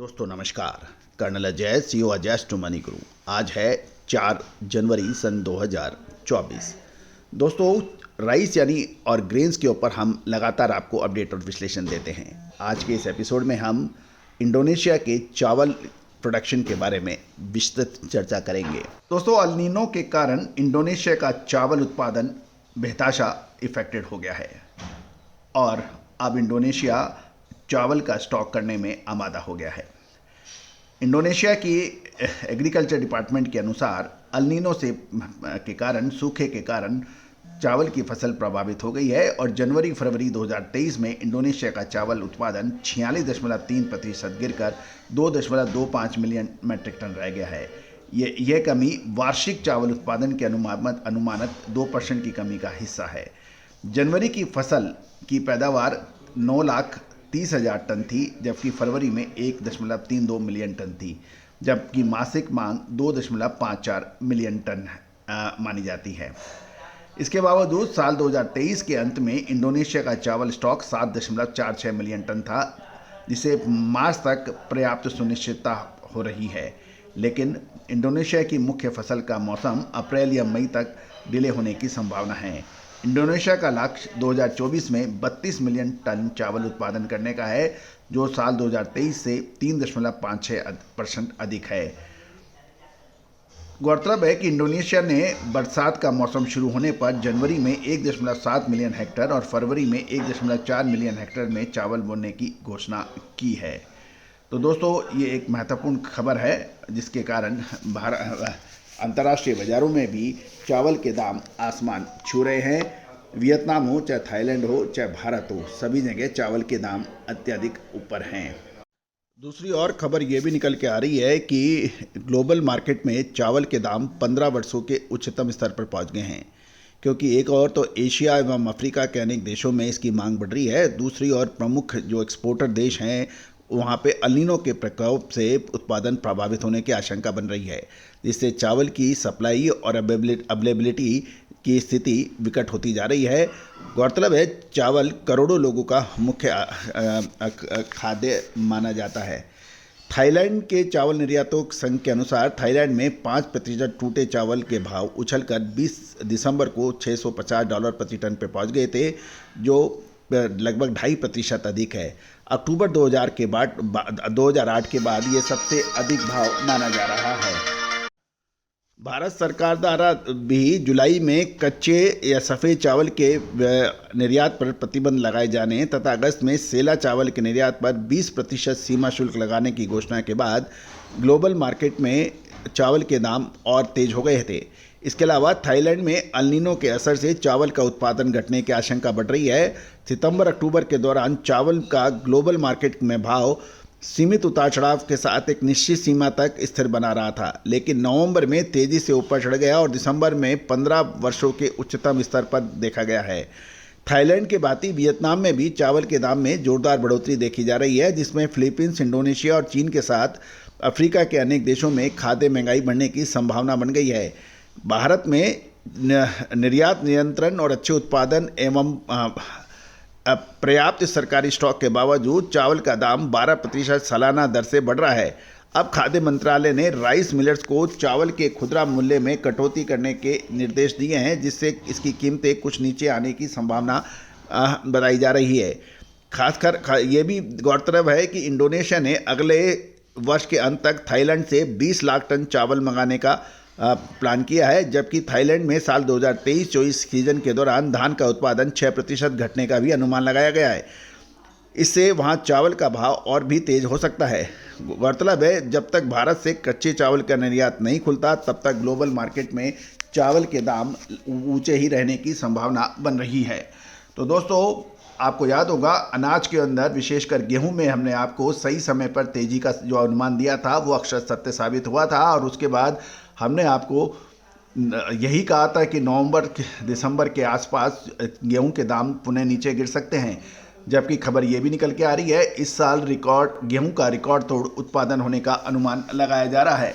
दोस्तों नमस्कार। Colonel Ajay CO Ajay to money guru. आज है 4 जनवरी सन 2024। दोस्तों राइस यानी और ग्रेन्स के ऊपर हम लगातार आपको अपडेट और विश्लेषण देते हैं। आज के इस एपिसोड में हम इंडोनेशिया के चावल प्रोडक्शन के बारे में विस्तृत चर्चा करेंगे। दोस्तों अल नीनो के कारण इंडोनेशिया का चावल उत्पादन बेहताशा इफेक्टेड हो गया है और अब इंडोनेशिया चावल का स्टॉक करने में आमादा हो गया है। इंडोनेशिया की एग्रीकल्चर डिपार्टमेंट के अनुसार अल नीनो से के कारण सूखे के कारण चावल की फसल प्रभावित हो गई है और जनवरी फरवरी 2023 में इंडोनेशिया का चावल उत्पादन 46.3% गिरकर 2.25 मिलियन मैट्रिक टन रह गया है। यह कमी वार्षिक चावल उत्पादन के अनुमानित 2% की कमी का हिस्सा है। जनवरी की फसल की पैदावार 9,30,000 टन थी, जबकि फरवरी में 1.32 मिलियन टन थी, जबकि मासिक मांग 2.54 मिलियन टन मानी जाती है। इसके बावजूद साल 2023 के अंत में इंडोनेशिया का चावल स्टॉक 7.46 मिलियन टन था, जिसे मार्च तक पर्याप्त सुनिश्चितता हो रही है। लेकिन इंडोनेशिया की मुख्य फसल का मौसम अप्रैल या मई तक डिले होने की संभावना है। इंडोनेशिया का लक्ष्य 2024 में 32 मिलियन टन चावल उत्पादन करने का है, जो साल 2023 से 3.56% अधिक है। गौरतलब है कि इंडोनेशिया ने बरसात का मौसम शुरू होने पर जनवरी में 1.7 मिलियन हेक्टेयर और फरवरी में 1.4 मिलियन हेक्टेयर में चावल बोने की घोषणा की है। तो दोस्तों ये एक महत्वपूर्ण खबर है, जिसके कारण अंतर्राष्ट्रीय बाज़ारों में भी चावल के दाम आसमान छू रहे हैं। वियतनाम हो चाहे थाईलैंड हो चाहे भारत हो, सभी जगह चावल के दाम अत्यधिक ऊपर हैं। दूसरी और खबर ये भी निकल के आ रही है कि ग्लोबल मार्केट में चावल के दाम 15 वर्षों के उच्चतम स्तर पर पहुंच गए हैं, क्योंकि एक और तो एशिया एवं अफ्रीका के अनेक देशों में इसकी मांग बढ़ रही है। दूसरी ओर प्रमुख जो एक्सपोर्टर देश हैं वहाँ पे अल नीनो के प्रकोप से उत्पादन प्रभावित होने की आशंका बन रही है, जिससे चावल की सप्लाई और अवेलेबिलिटी की स्थिति विकट होती जा रही है। गौरतलब है चावल करोड़ों लोगों का मुख्य खाद्य माना जाता है। थाईलैंड के चावल निर्यातक संघ के अनुसार थाईलैंड में 5% टूटे चावल के भाव उछलकर 20 दिसंबर को $650 प्रति टन पर पहुंच गए थे, जो लगभग 2.5% अधिक है। अक्टूबर 2008 के बाद ये सबसे अधिक भाव माना जा रहा है। भारत सरकार द्वारा भी जुलाई में कच्चे या सफ़ेद चावल के निर्यात पर प्रतिबंध लगाए जाने तथा अगस्त में सेला चावल के निर्यात पर 20% सीमा शुल्क लगाने की घोषणा के बाद ग्लोबल मार्केट में चावल के दाम और तेज हो गए थे। इसके अलावा थाईलैंड में अल नीनो के असर से चावल का उत्पादन घटने की आशंका बढ़ रही है। सितंबर-अक्टूबर के दौरान चावल का ग्लोबल मार्केट में भाव सीमित उतार चढ़ाव के साथ एक निश्चित सीमा तक स्थिर बना रहा था, लेकिन नवंबर में तेजी से ऊपर चढ़ गया और दिसंबर में 15 वर्षों के उच्चतम स्तर पर देखा गया है। थाईलैंड के भांति वियतनाम में भी चावल के दाम में जोरदार बढ़ोतरी देखी जा रही है, जिसमें फिलीपींस, इंडोनेशिया और चीन के साथ अफ्रीका के अनेक देशों में खाद्य महंगाई बढ़ने की संभावना बन गई है। भारत में निर्यात नियंत्रण और अच्छे उत्पादन एवं पर्याप्त सरकारी स्टॉक के बावजूद चावल का दाम 12% सालाना दर से बढ़ रहा है। अब खाद्य मंत्रालय ने राइस मिलर्स को चावल के खुदरा मूल्य में कटौती करने के निर्देश दिए हैं, जिससे इसकी कीमतें कुछ नीचे आने की संभावना बताई जा रही है। खासकर ये भी गौरतलब है कि इंडोनेशिया ने अगले वर्ष के अंत तक थाईलैंड से 20 लाख टन चावल मंगाने का प्लान किया है, जबकि थाईलैंड में साल 2023-24 सीजन के दौरान धान का उत्पादन 6% घटने का भी अनुमान लगाया गया है। इससे वहां चावल का भाव और भी तेज हो सकता है। गौरतलब है जब तक भारत से कच्चे चावल का निर्यात नहीं खुलता, तब तक ग्लोबल मार्केट में चावल के दाम ऊंचे ही रहने की संभावना बन रही है। तो दोस्तों आपको याद होगा अनाज के अंदर विशेषकर गेहूं में हमने आपको सही समय पर तेजी का जो अनुमान दिया था वो अक्षर सत्य साबित हुआ था, और उसके बाद हमने आपको यही कहा था कि नवंबर दिसंबर के आसपास गेहूं के दाम पुनः नीचे गिर सकते हैं, जबकि खबर ये भी निकल के आ रही है इस साल गेहूं का रिकॉर्ड तोड़ उत्पादन होने का अनुमान लगाया जा रहा है।